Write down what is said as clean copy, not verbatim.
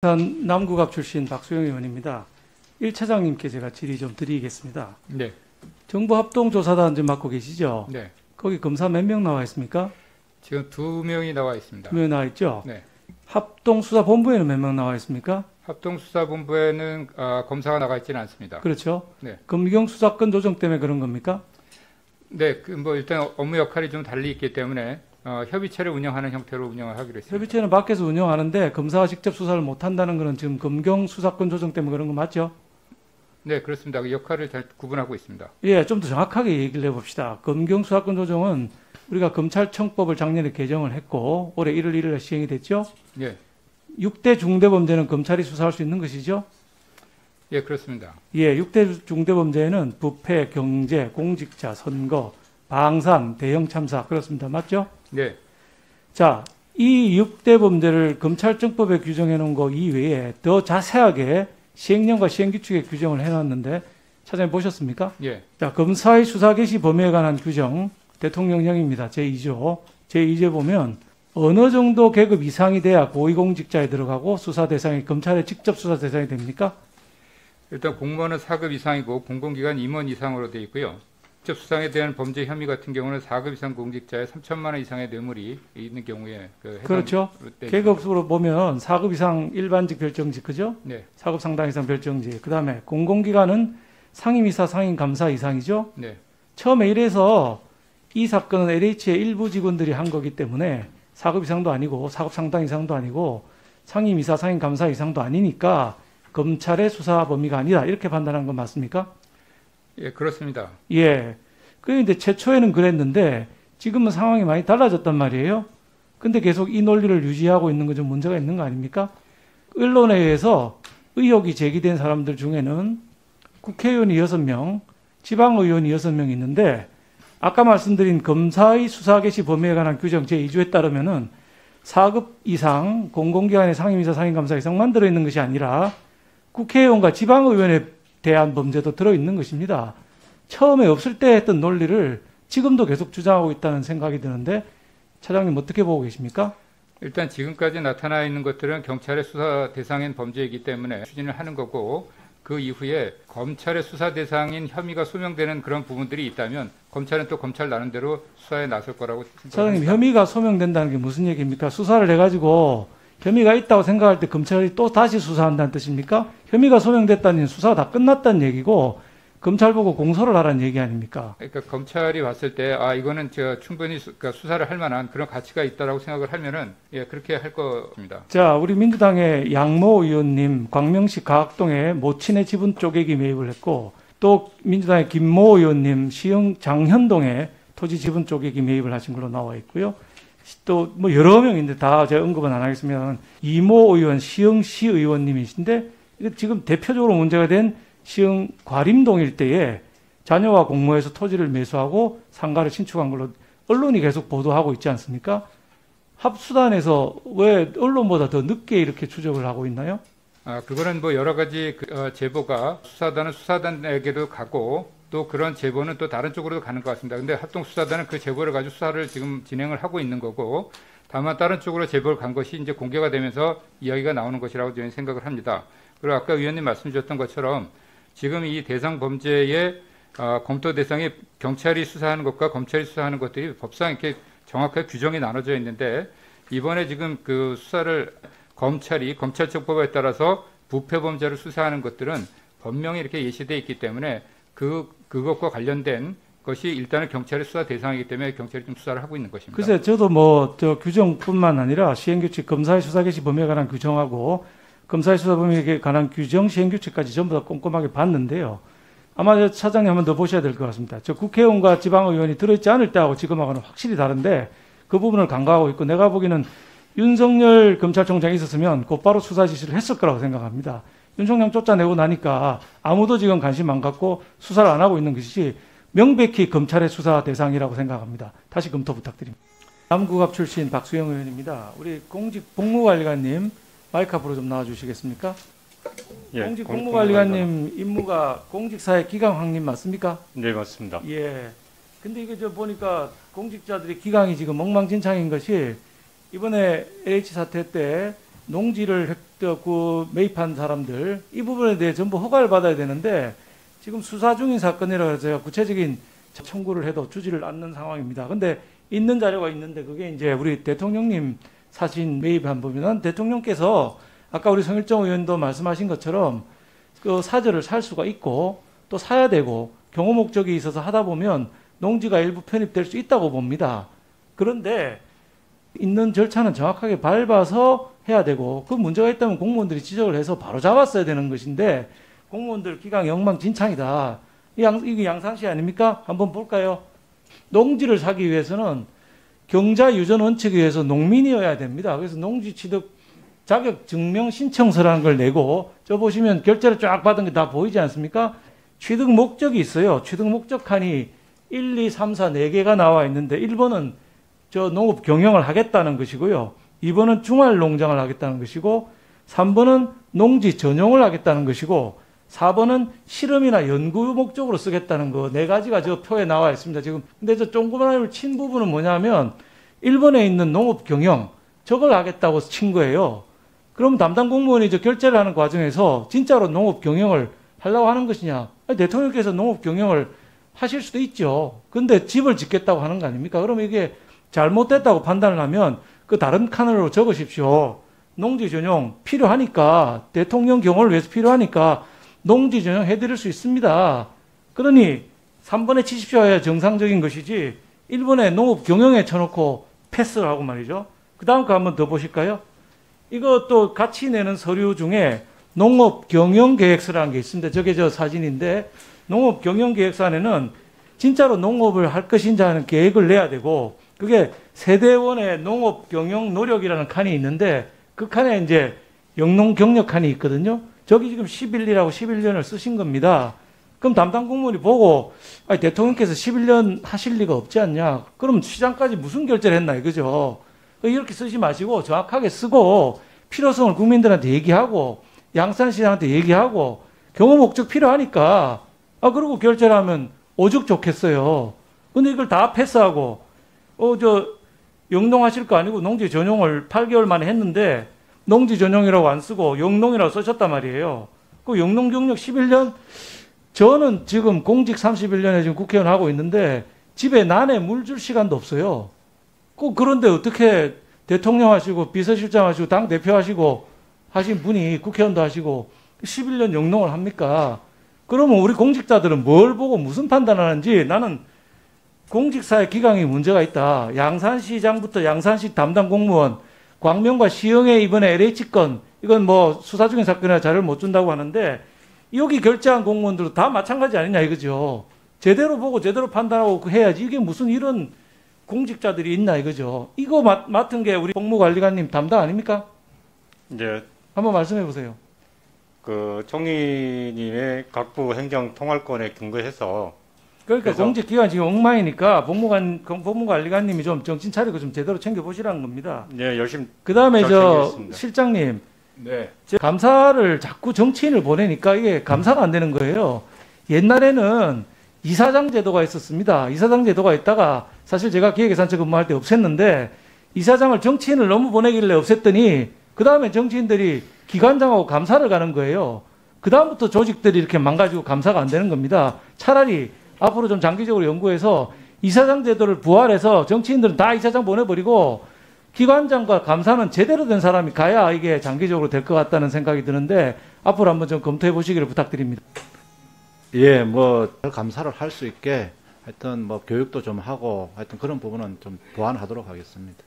남구갑 출신 박수영 의원입니다. 1차장님께 제가 질의 좀 드리겠습니다. 네. 정부 합동조사단 좀 맡고 계시죠? 네. 거기 검사 몇 명 나와 있습니까? 지금 2명이 나와 있습니다. 2명 나와 있죠? 네. 합동수사본부에는 몇 명 나와 있습니까? 합동수사본부에는 검사가 나가 있지는 않습니다. 그렇죠? 네. 검경 수사권 조정 때문에 그런 겁니까? 네. 일단 업무 역할이 좀 달리 있기 때문에 협의체를 운영하는 형태로 운영을 하기로 했습니다. 협의체는 밖에서 운영하는데 검사가 직접 수사를 못한다는 것은 지금 검경 수사권 조정 때문에 그런 거 맞죠? 네, 그렇습니다. 그 역할을 잘 구분하고 있습니다. 예, 좀 더 정확하게 얘기를 해봅시다. 검경 수사권 조정은 우리가 검찰청법을 작년에 개정을 했고 올해 1월 1일에 시행이 됐죠? 예. 6대 중대범죄는 검찰이 수사할 수 있는 것이죠? 예, 그렇습니다. 예, 6대 중대범죄는 부패, 경제, 공직자, 선거, 방산, 대형 참사 그렇습니다. 맞죠? 네. 자, 이 6대 범죄를 검찰청법에 규정해 놓은 거 이외에 더 자세하게 시행령과 시행규칙에 규정을 해놨는데 차장님 보셨습니까? 예. 자, 검사의 수사 개시 범위에 관한 규정 대통령령입니다. 제2조. 제2조 보면 어느 정도 계급 이상이 돼야 고위공직자에 들어가고 수사 대상이 검찰의 직접 수사 대상이 됩니까? 일단 공무원은 4급 이상이고 공공기관 임원 이상으로 되어 있고요. 직접 수상에 대한 범죄 혐의 같은 경우는 4급 이상 공직자에 3천만 원 이상의 뇌물이 있는 경우에 그렇죠. 계급으로 보면 4급 이상 일반직 별정직 그죠? 네. 4급 상당 이상 별정직. 그다음에 공공기관은 상임이사 상임감사 이상이죠? 네. 처음에 이래서 이 사건은 LH의 일부 직원들이 한 거기 때문에 4급 이상도 아니고 4급 상당 이상도 아니고 상임이사 상임감사 이상도 아니니까 검찰의 수사 범위가 아니다 이렇게 판단한 건 맞습니까? 예, 그렇습니다. 예. 그런데 최초에는 그랬는데 지금은 상황이 많이 달라졌단 말이에요. 근데 계속 이 논리를 유지하고 있는 건 좀 문제가 있는 거 아닙니까? 언론에 의해서 의혹이 제기된 사람들 중에는 국회의원이 6명, 지방의원이 6명 있는데 아까 말씀드린 검사의 수사 개시 범위에 관한 규정 제2조에 따르면은 4급 이상 공공기관의 상임이사 상임감사 이상만 들어있는 것이 아니라 국회의원과 지방의원에 대한 범죄도 들어있는 것입니다. 처음에 없을 때 했던 논리를 지금도 계속 주장하고 있다는 생각이 드는데 차장님 어떻게 보고 계십니까? 일단 지금까지 나타나 있는 것들은 경찰의 수사 대상인 범죄이기 때문에 추진을 하는 거고 그 이후에 검찰의 수사 대상인 혐의가 소명되는 그런 부분들이 있다면 검찰은 또 검찰 나름대로 수사에 나설 거라고 생각합니다. 차장님 혐의가 소명된다는 게 무슨 얘기입니까? 수사를 해가지고 혐의가 있다고 생각할 때 검찰이 또 다시 수사한다는 뜻입니까? 혐의가 소명됐다는 수사가 다 끝났다는 얘기고 검찰 보고 공소를 하라는 얘기 아닙니까? 그러니까 검찰이 봤을 때 이거는 충분히 그러니까 수사를 할 만한 그런 가치가 있다라고 생각을 하면은 예, 그렇게 할 겁니다. 자, 우리 민주당의 양모 의원님 광명시 가학동에 모친의 지분 쪼개기 매입을 했고 또 민주당의 김모 의원님 시흥 장현동에 토지 지분 쪼개기 매입을 하신 걸로 나와 있고요. 또 뭐 여러 명인데 다 제가 언급은 안 하겠습니다. 이모 의원 시흥시 의원님이신데 지금 대표적으로 문제가 된 시흥 과림동 일대에 자녀와 공모해서 토지를 매수하고 상가를 신축한 걸로 언론이 계속 보도하고 있지 않습니까? 합수단에서 왜 언론보다 더 늦게 이렇게 추적을 하고 있나요? 그거는 뭐 여러 가지 제보가 수사단은 수사단에게도 가고 또 그런 제보는 또 다른 쪽으로도 가는 것 같습니다. 근데 합동수사단은 그 제보를 가지고 수사를 지금 진행을 하고 있는 거고 다만 다른 쪽으로 제보를 간 것이 이제 공개가 되면서 이야기가 나오는 것이라고 저는 생각을 합니다. 그리고 아까 위원님 말씀 주셨던 것처럼 지금 이 대상 범죄의 검토 대상이 경찰이 수사하는 것과 검찰이 수사하는 것들이 법상 이렇게 정확하게 규정이 나눠져 있는데 이번에 지금 그 수사를 검찰이 검찰청법에 따라서 부패 범죄를 수사하는 것들은 분명히 이렇게 예시되어 있기 때문에 그것과 관련된 것이 일단은 경찰의 수사 대상이기 때문에 경찰이 좀 수사를 하고 있는 것입니다. 글쎄, 저도 뭐 저 규정뿐만 아니라 시행규칙 검사의 수사 개시 범위에 관한 규정하고 검사의 수사 범위에 관한 규정 시행규칙까지 전부 다 꼼꼼하게 봤는데요. 아마 저 차장님 한번 더 보셔야 될 것 같습니다. 저 국회의원과 지방의원이 들어있지 않을 때하고 지금하고는 확실히 다른데 그 부분을 간과하고 있고 내가 보기에는 윤석열 검찰총장이 있었으면 곧바로 수사 지시를 했을 거라고 생각합니다. 윤 총장 쫓아내고 나니까 아무도 지금 관심 안 갖고 수사를 안 하고 있는 것이지 명백히 검찰의 수사 대상이라고 생각합니다. 다시 검토 부탁드립니다. 남구갑 출신 박수영 의원입니다. 우리 공직복무관리관님 마이크 앞으로 좀 나와주시겠습니까? 예, 공직복무관리관님 임무가 공직사회 기강 확립 맞습니까? 네, 맞습니다. 예. 근데 이게 저 보니까 공직자들의 기강이 지금 엉망진창인 것이 이번에 LH 사태 때 농지를 그 매입한 사람들 이 부분에 대해 전부 허가를 받아야 되는데 지금 수사 중인 사건이라 해서 제가 구체적인 청구를 해도 주지를 않는 상황입니다. 근데 있는 자료가 있는데 그게 이제 우리 대통령님 사진 매입한 부분은 대통령께서 아까 우리 성일정 의원도 말씀하신 것처럼 그 사저를 살 수가 있고 또 사야 되고 경호 목적이 있어서 하다 보면 농지가 일부 편입될 수 있다고 봅니다. 그런데 있는 절차는 정확하게 밟아서 해야 되고 그 문제가 있다면 공무원들이 지적을 해서 바로 잡았어야 되는 것인데 공무원들 기강이 엉망진창이다. 이게 양산시 아닙니까? 한번 볼까요? 농지를 사기 위해서는 경자 유전 원칙에 의해서 농민이어야 됩니다. 그래서 농지 취득 자격 증명 신청서라는 걸 내고 저 보시면 결제를 쫙 받은 게 다 보이지 않습니까? 취득 목적이 있어요. 취득 목적 칸이 1, 2, 3, 4, 4개가 나와 있는데 1번은 저 농업 경영을 하겠다는 것이고요. 2번은 주말 농장을 하겠다는 것이고 3번은 농지 전용을 하겠다는 것이고 4번은 실험이나 연구 목적으로 쓰겠다는 거 네 가지가 저 표에 나와 있습니다. 지금 근데 저 동그라미를 친 부분은 뭐냐면 1번에 있는 농업 경영 저걸 하겠다고 친 거예요. 그럼 담당 공무원이 저 결제를 하는 과정에서 진짜로 농업 경영을 하려고 하는 것이냐? 아니, 대통령께서 농업 경영을 하실 수도 있죠. 근데 집을 짓겠다고 하는 거 아닙니까? 그러면 이게 잘못됐다고 판단을 하면 그 다른 칸으로 적으십시오. 농지 전용 필요하니까 대통령 경호를 위해서 필요하니까 농지 전용 해드릴 수 있습니다. 그러니 3번에 치십시오 해야 정상적인 것이지 1번에 농업 경영에 쳐놓고 패스를 하고 말이죠. 그 다음 거 한번 더 보실까요? 이것도 같이 내는 서류 중에 농업 경영 계획서라는 게 있습니다. 저게 저 사진인데 농업 경영 계획서 안에는 진짜로 농업을 할 것인지 하는 계획을 내야 되고 그게 세대원의 농업 경영 노력이라는 칸이 있는데 그 칸에 이제 영농 경력 칸이 있거든요. 저기 지금 11이라고 11년을 쓰신 겁니다. 그럼 담당 공무원이 보고 아니, 대통령께서 11년 하실 리가 없지 않냐. 그럼 시장까지 무슨 결제를 했나 이거죠. 이렇게 쓰지 마시고 정확하게 쓰고 필요성을 국민들한테 얘기하고 양산시장한테 얘기하고 경호 목적 필요하니까 그리고 결제를 하면 오죽 좋겠어요. 근데 이걸 다 패스하고 저 영농하실 거 아니고 농지 전용을 8개월 만에 했는데 농지 전용이라고 안 쓰고 영농이라고 쓰셨단 말이에요. 그 영농 경력 11년 저는 지금 공직 31년에 지금 국회의원 하고 있는데 집에 난에 물 줄 시간도 없어요. 그런데 어떻게 대통령 하시고 비서실장 하시고 당대표 하시고 하신 분이 국회의원도 하시고 11년 영농을 합니까? 그러면 우리 공직자들은 뭘 보고 무슨 판단하는지 나는 공직사의 기강이 문제가 있다. 양산시장부터 양산시 담당 공무원, 광명과 시흥의 이번에 LH 건 이건 뭐 수사 중인 사건이라 자료를 못 준다고 하는데 여기 결제한 공무원들도 다 마찬가지 아니냐 이거죠. 제대로 보고 제대로 판단하고 해야지 이게 무슨 이런 공직자들이 있나 이거죠. 이거 맡은 게 우리 법무관리관님 담당 아닙니까? 이제 한번 말씀해 보세요. 그 총리님의 각부 행정 통할권에 근거해서 그러니까 공직기관 지금 엉망이니까 법무관리관님이 좀 정신 차리고 좀 제대로 챙겨보시라는 겁니다. 네, 열심히. 그 다음에 저 챙기겠습니다. 실장님, 네. 감사를 자꾸 정치인을 보내니까 이게 감사가 안 되는 거예요. 옛날에는 이사장 제도가 있었습니다. 이사장 제도가 있다가 사실 제가 기획예산처 근무할 때 없앴는데 이사장을 정치인을 너무 보내길래 없앴더니 그 다음에 정치인들이 기관장하고 감사를 가는 거예요. 그 다음부터 조직들이 이렇게 망가지고 감사가 안 되는 겁니다. 차라리 앞으로 좀 장기적으로 연구해서 이사장 제도를 부활해서 정치인들은 다 이사장 보내버리고 기관장과 감사는 제대로 된 사람이 가야 이게 장기적으로 될 것 같다는 생각이 드는데 앞으로 한번 좀 검토해 보시기를 부탁드립니다. 예, 뭐 감사를 할 수 있게 하여튼 뭐 교육도 좀 하고 하여튼 그런 부분은 좀 보완하도록 하겠습니다.